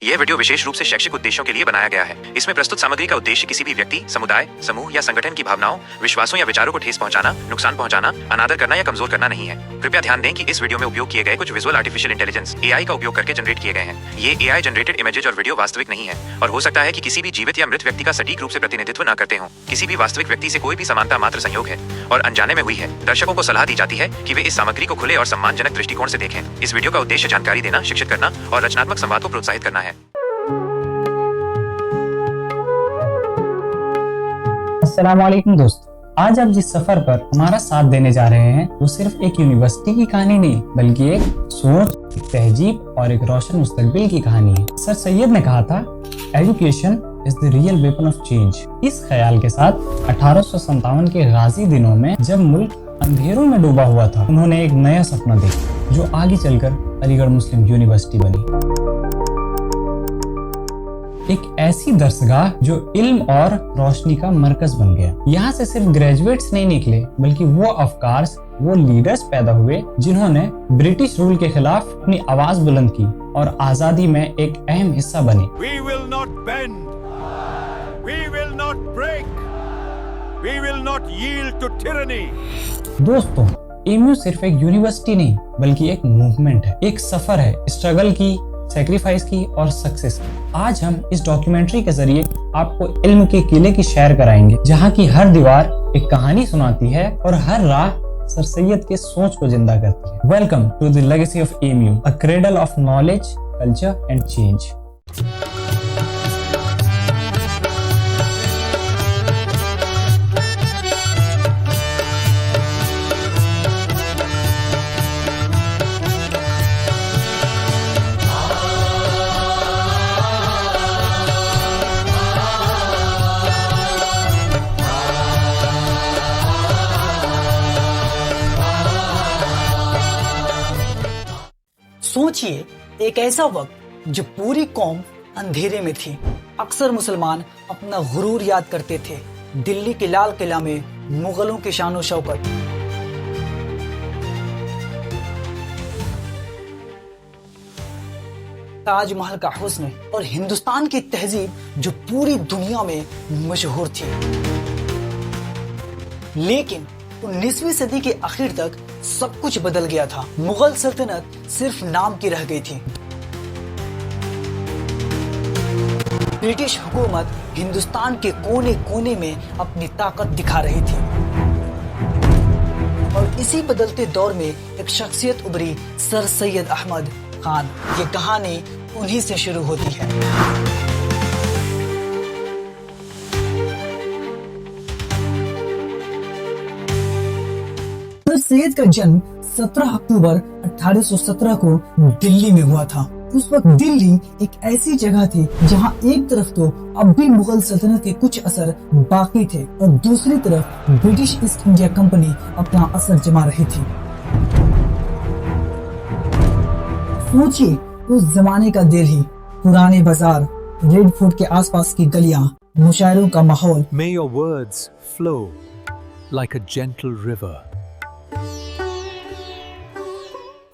यह वीडियो विशेष रूप से शैक्षिक उद्देश्यों के लिए बनाया गया है। इसमें प्रस्तुत सामग्री का उद्देश्य किसी भी व्यक्ति, समुदाय, समूह या संगठन की भावनाओं, विश्वासों या विचारों को ठेस पहुंचाना, नुकसान पहुंचाना, अनादर करना या कमजोर करना नहीं है। कृपया ध्यान दें कि इस वीडियो में उपयोग किए गए कुछ विजुअल आर्टिफिशियल इंटेलिजेंस (AI) का उपयोग करके जनरेट किए गए हैं। ये AI जनरेटेड इमेजेज और वीडियो वास्तविक नहीं है और हो सकता है कि किसी भी जीवित या मृत व्यक्ति का सटीक रूप से प्रतिनिधित्व न करते हों। किसी भी वास्तविक व्यक्ति से कोई भी समानता मात्र संयोग है और अनजाने में हुई है। दर्शकों को सलाह दी जाती है कि वे इस सामग्री को खुले और सम्मानजनक दृष्टिकोण से देखें। इस वीडियो का उद्देश्य जानकारी देना, शिक्षित करना और रचनात्मक संवाद को प्रोत्साहित करना है। अस्सलामुअलैकुम दोस्तों, आज आप जिस सफर पर हमारा साथ देने जा रहे हैं वो सिर्फ एक यूनिवर्सिटी की कहानी नहीं बल्कि एक सोच, एक तहजीब और एक रोशन मुस्तकबिल की कहानी है। सर सैयद ने कहा था, education is the real weapon of change. इस ख्याल के साथ 1857 के गाजी दिनों में जब मुल्क अंधेरों में डूबा हुआ था, उन्होंने एक नया सपना देखा जो आगे चलकर अलीगढ़ मुस्लिम यूनिवर्सिटी बनी। एक ऐसी दरसगाह जो इल्म और रोशनी का मरकज बन गया। यहाँ से सिर्फ ग्रेजुएट्स नहीं निकले बल्कि वो अफकार्स, वो लीडर्स पैदा हुए जिन्होंने ब्रिटिश रूल के खिलाफ अपनी आवाज बुलंद की और आजादी में एक अहम हिस्सा बने। We will not bend, we will not break, we will not yield to tyranny. दोस्तों, एमयू सिर्फ एक यूनिवर्सिटी नहीं बल्कि एक मूवमेंट है, एक सफर है स्ट्रगल की, सैक्रिफाइस की और सक्सेस की। आज हम इस डॉक्यूमेंट्री के जरिए आपको इल्म के किले की सैर कराएंगे जहाँ की हर दीवार एक कहानी सुनाती है और हर राह सर सैयद के सोच को जिंदा करती है। Welcome to the legacy of MU, a cradle of knowledge, culture and change. सोचिए, एक ऐसा वक्त जो पूरी कौम अंधेरे में थी। अक्सर मुसलमान अपना गुरूर याद करते थे। दिल्ली के लाल किला में मुगलों की शानो शौकत, ताजमहल का हुस्न और हिंदुस्तान की तहजीब जो पूरी दुनिया में मशहूर थी। लेकिन 19वीं सदी के आखिर तक सब कुछ बदल गया था। मुगल सल्तनत सिर्फ नाम की रह गई थी। ब्रिटिश हुकूमत हिंदुस्तान के कोने कोने में अपनी ताकत दिखा रही थी और इसी बदलते दौर में एक शख्सियत उभरी, सर सैयद अहमद खान। ये कहानी उन्हीं से शुरू होती है। सर सैयद का जन्म 17 अक्टूबर 1817 को दिल्ली में हुआ था। उस वक्त दिल्ली एक ऐसी जगह थी जहां एक तरफ तो अब भी मुगल सल्तनत के कुछ असर बाकी थे और दूसरी तरफ ब्रिटिश ईस्ट इंडिया कंपनी अपना असर जमा रही थी। सोचिए, उस जमाने का दिल्ली, पुराने बाजार, रेड फोर्ट के आसपास की गलियां, मुशायरों का माहौल। May your words flow like a gentle river.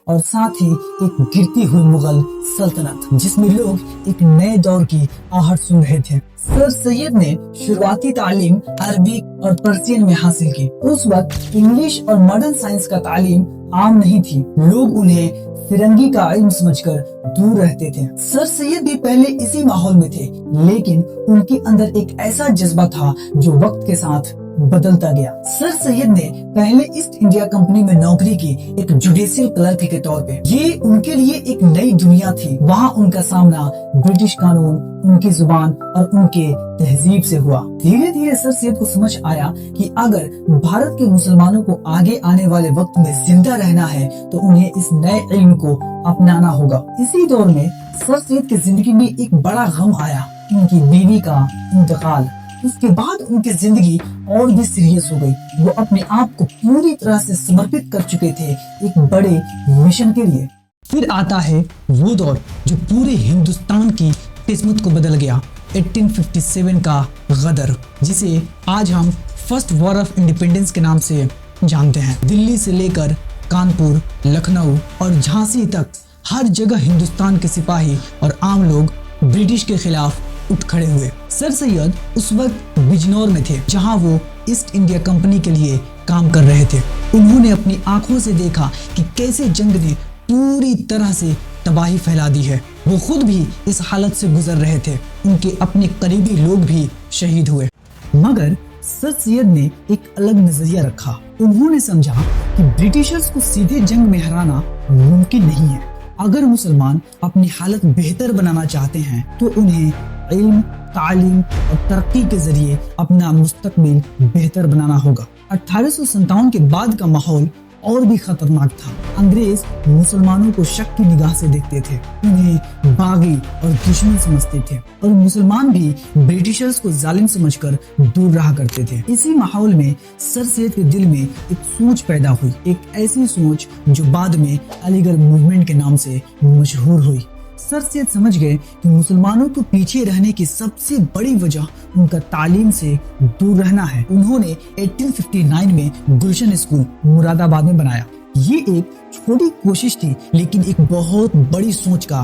और साथ ही एक गिरती हुई मुगल सल्तनत जिसमें लोग एक नए दौर की आहट सुन रहे थे। सर सैयद ने शुरुआती तालीम अरबी और पर्शियन में हासिल की। उस वक्त इंग्लिश और मॉडर्न साइंस का तालीम आम नहीं थी। लोग उन्हें फिरंगी का इल्म समझकर दूर रहते थे। सर सैयद भी पहले इसी माहौल में थे, लेकिन उनके अंदर एक ऐसा जज्बा था जो वक्त के साथ बदलता गया। सर सैयद ने पहले ईस्ट इंडिया कंपनी में नौकरी की, एक जुडिशियल क्लर्क के तौर पे। ये उनके लिए एक नई दुनिया थी। वहाँ उनका सामना ब्रिटिश कानून, उनकी जुबान और उनके तहजीब से हुआ। धीरे धीरे सर सैयद को समझ आया कि अगर भारत के मुसलमानों को आगे आने वाले वक्त में जिंदा रहना है तो उन्हें इस नए इल्म को अपनाना होगा। इसी दौर में सर सैयद की जिंदगी में एक बड़ा गम आया, उनकी बीवी का इंतकाल। उसके बाद उनकी जिंदगी और भी सीरियस हो गई। वो अपने आप को पूरी तरह से समर्पित कर चुके थे एक बड़े मिशन के लिए। फिर आता है वो दौर जो पूरे हिंदुस्तान की किस्मत को बदल गया, 1857 का गदर, जिसे आज हम फर्स्ट वॉर ऑफ इंडिपेंडेंस के नाम से जानते हैं। दिल्ली से लेकर कानपुर, लखनऊ और झांसी तक हर जगह हिंदुस्तान के सिपाही और आम लोग ब्रिटिश के खिलाफ उठ खड़े हुए। सर सैयद उस वक्त बिजनौर में थे, जहां वो ईस्ट इंडिया कंपनी के लिए काम कर रहे थे। उन्होंने अपनी आंखों से देखा कि कैसे जंग ने पूरी तरह से तबाही फैला दी है। वो खुद भी इस हालत से गुजर रहे थे। उनके अपने करीबी लोग भी शहीद हुए। मगर सर सैयद ने एक अलग नजरिया रखा। उन्होंने समझा कि ब्रिटिशर्स को सीधे जंग में हराना मुमकिन नहीं है। अगर मुसलमान अपनी हालत बेहतर बनाना चाहते हैं तो उन्हें इल्म, तालीम और तरक्की के जरिए अपना मुस्तकबिल बेहतर बनाना होगा। 1857 के बाद का माहौल और भी खतरनाक था। अंग्रेज मुसलमानों को शक की निगाह से देखते थे, उन्हें बागी और दुश्मन समझते थे और मुसलमान भी ब्रिटिशर्स को जालिम समझकर दूर रहा करते थे। इसी माहौल में सर सैयद के दिल में एक सोच पैदा हुई, एक ऐसी सोच जो बाद में अलीगढ़ मूवमेंट के नाम से मशहूर हुई। सर सैयद समझ गए कि मुसलमानों को पीछे रहने की सबसे बड़ी वजह उनका तालीम से दूर रहना है। उन्होंने 1859 में गुलशन स्कूल मुरादाबाद में बनाया। ये एक छोटी कोशिश थी, लेकिन एक बहुत बड़ी सोच का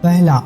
पहला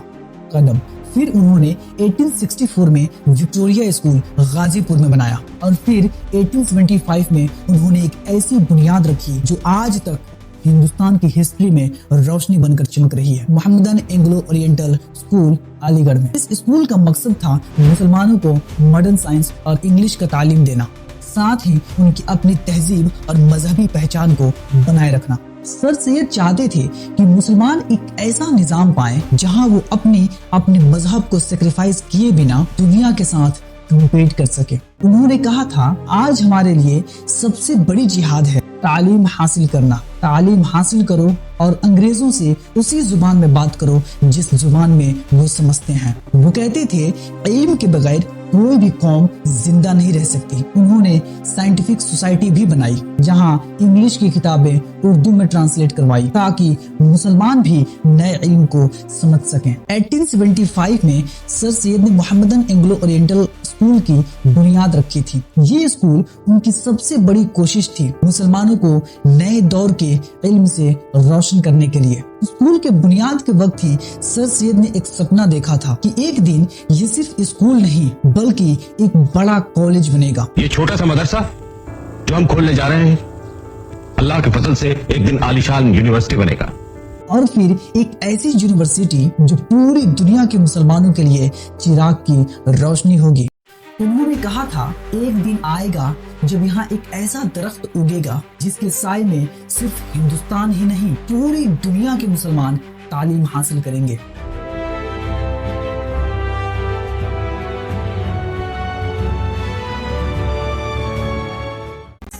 कदम। फिर उन्होंने 1864 में विक्टोरिया स्कूल गाजीपुर में बनाया और फिर 1875 में उन्होंने एक ऐसी बुनियाद रखी जो आज तक हिंदुस्तान की हिस्ट्री में रोशनी बनकर चमक रही है। Mohammedan Anglo oriental school Aligarh में। इस स्कूल का मकसद था मुसलमानों को मॉडर्न साइंस और इंग्लिश का तालीम देना, साथ ही उनकी अपनी तहजीब और मजहबी पहचान को बनाए रखना। सर सैयद चाहते थे कि मुसलमान एक ऐसा निजाम पाए जहां वो अपने मजहब को सेक्रीफाइस किए बिना दुनिया के साथ कम्पीट कर सके। उन्होंने कहा था, आज हमारे लिए सबसे बड़ी जिहाद है तालीम हासिल करना। तालीम हासिल करो और अंग्रेजों से उसी जुबान में बात करो जिस जुबान में वो समझते हैं। वो कहते थे, इल्म के बगैर कोई भी कौम जिंदा नहीं रह सकती। उन्होंने साइंटिफिक सोसाइटी भी बनाई जहां इंग्लिश की किताबें उर्दू में ट्रांसलेट करवाई ताकि मुसलमान भी नए इल्म को समझ सकें। 1875 में सर सैयद ने मोहम्मदन एंग्लो ओरिएंटल स्कूल की बुनियाद रखी थी। ये स्कूल उनकी सबसे बड़ी कोशिश थी मुसलमानों को नए दौर के इल्म से रोशन करने के लिए। स्कूल के बुनियाद के वक्त ही सर सैयद ने एक सपना देखा था कि एक दिन ये सिर्फ स्कूल नहीं बल्कि एक बड़ा कॉलेज बनेगा। ये छोटा सा मदरसा जो हम खोलने जा रहे हैं, अल्लाह के फजल से एक दिन आलीशान यूनिवर्सिटी बनेगा। और फिर एक ऐसी यूनिवर्सिटी जो पूरी दुनिया के मुसलमानों के लिए चिराग की रोशनी होगी। उन्होंने कहा था, एक दिन आएगा जब यहाँ एक ऐसा दरख्त उगेगा जिसके साए में सिर्फ हिंदुस्तान ही नहीं पूरी दुनिया के मुसलमान तालीम हासिल करेंगे।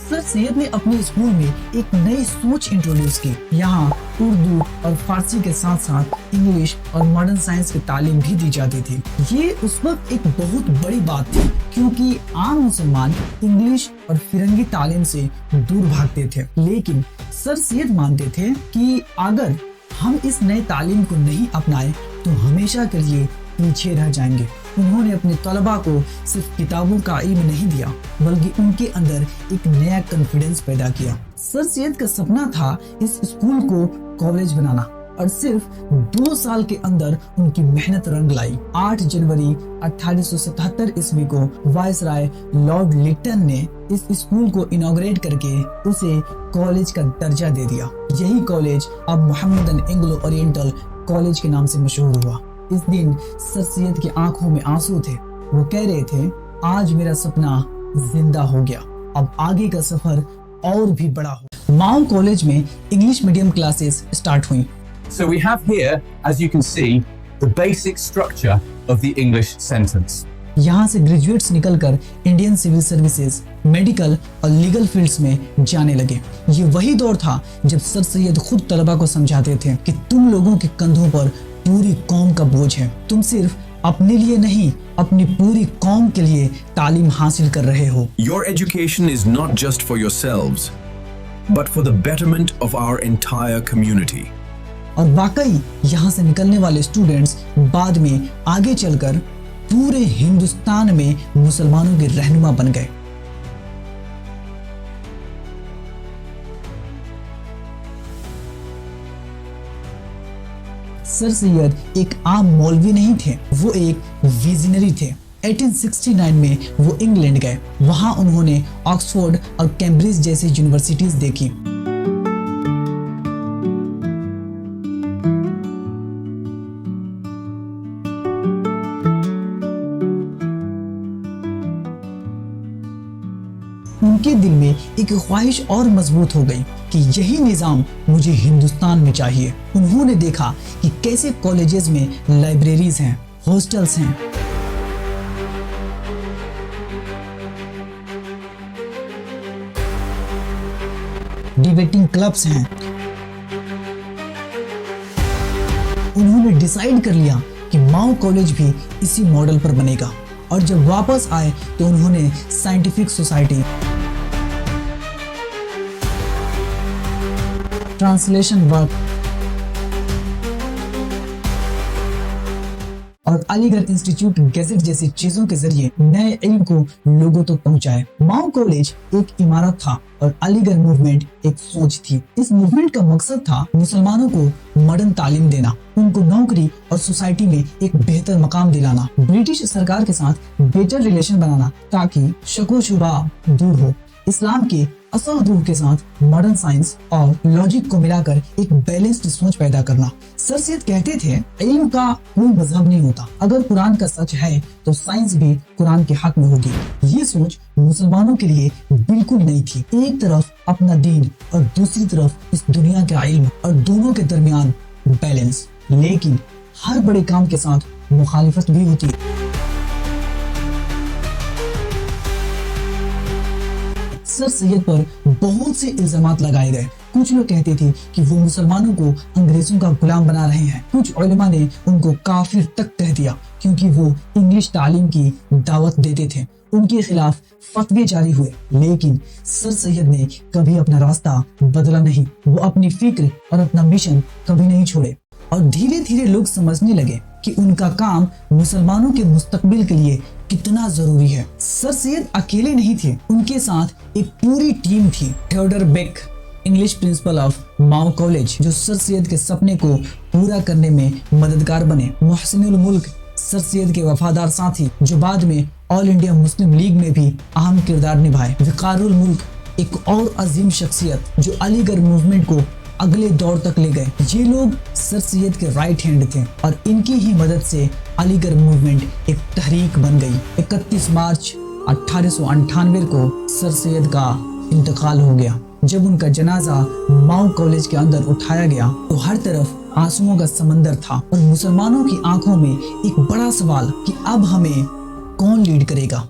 सर सैयद ने अपने स्कूल में एक नई सोच इंट्रोड्यूस की। यहाँ उर्दू और फारसी के साथ साथ इंग्लिश और मॉडर्न साइंस की तालीम भी दी जाती थी। ये उस वक्त एक बहुत बड़ी बात थी क्योंकि आम मुसलमान इंग्लिश और फिरंगी तालीम से दूर भागते थे। लेकिन सर सैयद मानते थे कि अगर हम इस नए तालीम को नहीं अपनाएं तो हमेशा के लिए पीछे रह जाएंगे। उन्होंने अपने तलबा को सिर्फ किताबों का इल्म नहीं दिया बल्कि उनके अंदर एक नया कॉन्फिडेंस पैदा किया। सर सैयद का सपना था इस स्कूल को कॉलेज बनाना और सिर्फ 2 साल के अंदर उनकी मेहनत रंग लाई। 8 जनवरी 1877 ईस्वी को वायसराय लॉर्ड लिटन ने इस स्कूल को इनॉग्रेट करके उसे कॉलेज का दर्जा दे दिया। यही कॉलेज अब मोहम्मदन एंग्लो ओरिएंटल कॉलेज के नाम से मशहूर हुआ। इस दिन सर सैयद की आंखों में आंसू थे। वो कह रहे थे, आज मेरा सपना जिंदा हो गया, अब आगे का सफर और भी बड़ा हो। माओ कॉलेज में इंग्लिश मीडियम क्लासेस स्टार्ट हुई। So we have here, as you can see, the basic structure of the English sentence. यहाँ से ग्रेजुएट्स निकलकर इंडियन सिविल सर्विसेज, मेडिकल और लीगल फील्ड्स में जाने लगे। ये वही दौर था जब सर सैयद खुद तलबा को समझाते थे कि तुम लोगों के कंधों पर पूरी कौम का बोझ है। तुम सिर्फ अपने लिए नहीं, अपनी पूरी कौम के लिए तालीम हासिल कर रहे हो। Your education is not just for yourselves, but for the betterment of our entire community. और वाकई यहाँ से निकलने वाले स्टूडेंट्स बाद में आगे चलकर पूरे हिंदुस्तान में मुसलमानों के रहनुमा बन गए। सर सैयद एक आम मौलवी नहीं थे, वो एक विजनरी थे। 1869 में वो इंग्लैंड गए। वहां उन्होंने ऑक्सफोर्ड और कैम्ब्रिज जैसी यूनिवर्सिटीज देखी। उनके दिल में एक ख्वाहिश और मजबूत हो गई कि यही निजाम मुझे हिंदुस्तान में चाहिए। उन्होंने देखा कि कैसे कॉलेजेस में लाइब्रेरीज हैं, हॉस्टल्स हैं, डिबेटिंग क्लब्स हैं। उन्होंने डिसाइड कर लिया कि माओ कॉलेज भी इसी मॉडल पर बनेगा। और जब वापस आए तो उन्होंने साइंटिफिक सोसाइटी, ट्रांसलेशन वर्क और अलीगढ़ इंस्टीट्यूट गैजेट जैसी चीजों के जरिए नए इल्म को लोगों तक पहुंचाए। माओ कॉलेज एक इमारत था और अलीगढ़ मूवमेंट एक सोच थी। इस मूवमेंट का मकसद था मुसलमानों को मॉडर्न तालीम देना, उनको नौकरी और सोसाइटी में एक बेहतर मकाम दिलाना, ब्रिटिश सरकार के साथ बेटर रिलेशन बनाना ताकि शको शुबा दूर हो, इस्लाम के असल रूह के साथ मॉडर्न साइंस और लॉजिक को मिलाकर एक बैलेंस्ड सोच पैदा करना। सर सैयद कहते थे इल्म का कोई मजहब नहीं होता, अगर कुरान का सच है तो साइंस भी कुरान के हक में होगी। ये सोच मुसलमानों के लिए बिल्कुल नहीं थी। एक तरफ अपना दीन और दूसरी तरफ इस दुनिया का इल्म और दोनों के दरमियान बैलेंस। लेकिन हर बड़े काम के साथ मुखालिफत भी होती है। सर सैयद पर बहुत से इल्जामात लगाए गए। कुछ लोग कहते थे कि वो मुसलमानों को अंग्रेजों का गुलाम बना रहे हैं। कुछ उलेमा ने उनको काफिर तक कह दिया क्योंकि वो इंग्लिश तालीम की दावत देते थे। उनके खिलाफ फतवे जारी हुए, लेकिन सर सैयद ने कभी अपना रास्ता बदला नहीं। वो अपनी फिक्र और अपना मिशन कभी नहीं छोड़े और धीरे धीरे लोग समझने लगे कि उनका काम मुसलमानों के मुस्तकबिल के लिए कितना जरूरी है। सर सैयद अकेले नहीं थे, उनके साथ एक पूरी टीम थी। Theodore Beck, English principal of MAO college, जो सर सैयद के सपने को पूरा करने में मददगार बने। मोहसिनुल मुल्क, सर सैयद के वफादार साथी, जो बाद में ऑल इंडिया मुस्लिम लीग में भी अहम किरदार निभाए। विकारुल मुल्क, एक और अजीम शख्सियत जो अलीगढ़ मूवमेंट को अगले दौर तक ले गए। ये लोग सर सैयद के राइट हैंड थे और इनकी ही मदद से अलीगढ़ मूवमेंट एक तहरीक बन गई। 31 मार्च 1898 को सर सैयद का इंतकाल हो गया। जब उनका जनाजा माओ कॉलेज के अंदर उठाया गया तो हर तरफ आंसुओं का समंदर था और मुसलमानों की आंखों में एक बड़ा सवाल कि अब हमें कौन लीड करेगा।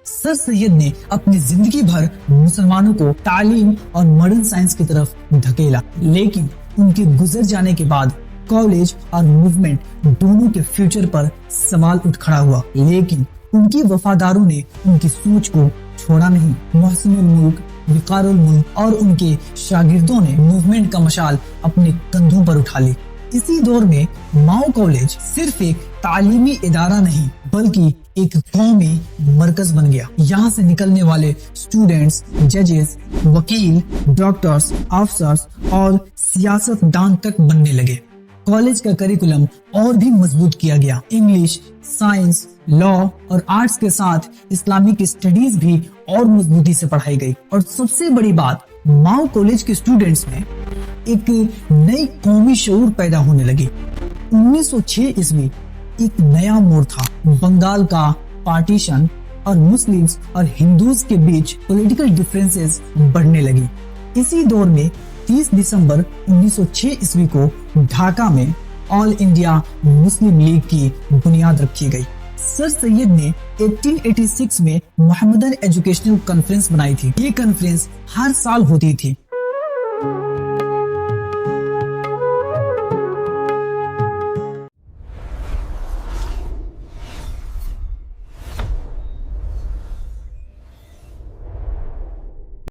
सर सैयद ने अपनी जिंदगी भर मुसलमानों को तालीम और मॉडर्न साइंस की तरफ धकेला, लेकिन उनके गुजर जाने के बाद कॉलेज और मूवमेंट दोनों के फ्यूचर पर सवाल उठ खड़ा हुआ। लेकिन उनके वफादारों ने उनकी सोच को छोड़ा नहीं। मोहसिनुल मुल्क, विकारुल मुल्क और उनके शागिर्दों ने मूवमेंट का मशाल अपने कंधों पर उठा ली। इसी दौर में माओ कॉलेज सिर्फ एक तालीमी इदारा नहीं बल्कि एक कौमी मरकज बन गया। यहाँ से निकलने वाले स्टूडेंट्स, जजेस, वकील, डॉक्टर्स, अफसर्स और सियासतदान तक बनने लगे। कॉलेज का करिकुलम और भी मजबूत किया गया। इंग्लिश, साइंस, लॉ और आर्ट्स के साथ इस्लामिक स्टडीज भी और मजबूती से पढ़ाई गई। और सबसे बड़ी बात, माओ कॉलेज के स्टूडेंट्स में एक नई कौमी शऊर पैदा होने लगी। 1906 ईस्वी एक नया मोड़ था। बंगाल का पार्टीशन और मुस्लिम्स और हिंदूज के बीच पॉलिटिकल डिफरेंसेस बढ़ने लगी। इसी दौर में 30 दिसंबर 1906 ईस्वी को ढाका में ऑल इंडिया मुस्लिम लीग की बुनियाद रखी गई। सर सैयद ने 1886 में मोहम्मदन एजुकेशनल कॉन्फ्रेंस बनाई थी। ये कॉन्फ्रेंस हर साल होती थी